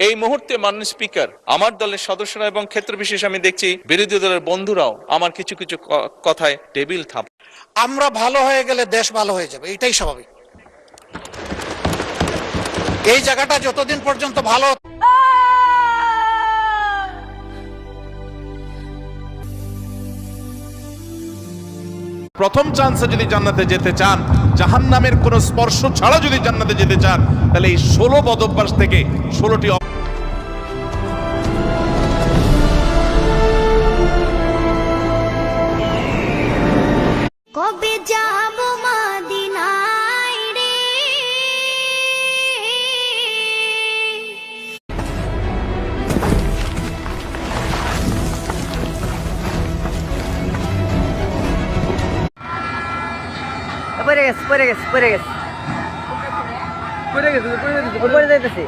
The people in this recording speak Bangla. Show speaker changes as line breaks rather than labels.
এই মুহূর্তে মাননীয় স্পিকার, আমার দলের সদস্যরা এবং ক্ষেত্র বিশেষ আমি দেখছি বিরোধী দলের বন্ধুরাও আমার কিছু কিছু কথায় টেবিল থাপ।
আমরা ভালো হয়ে গেলে দেশ ভালো হয়ে যাবে, এটাই স্বাভাবিক। এই জায়গাটা যতদিন পর্যন্ত ভালো
প্রথম চান্সে যদি জান্নাতে যেতে চান, জাহান্নামের কোন স্পর্শ ছাড়া যদি জান্নাতে যেতে চান, তাহলে এই 16 বদভ্যাস থেকে 16টি
কবে যাব মদিনায় রে,
পড়ে গেছে পড়ে যাইতেছি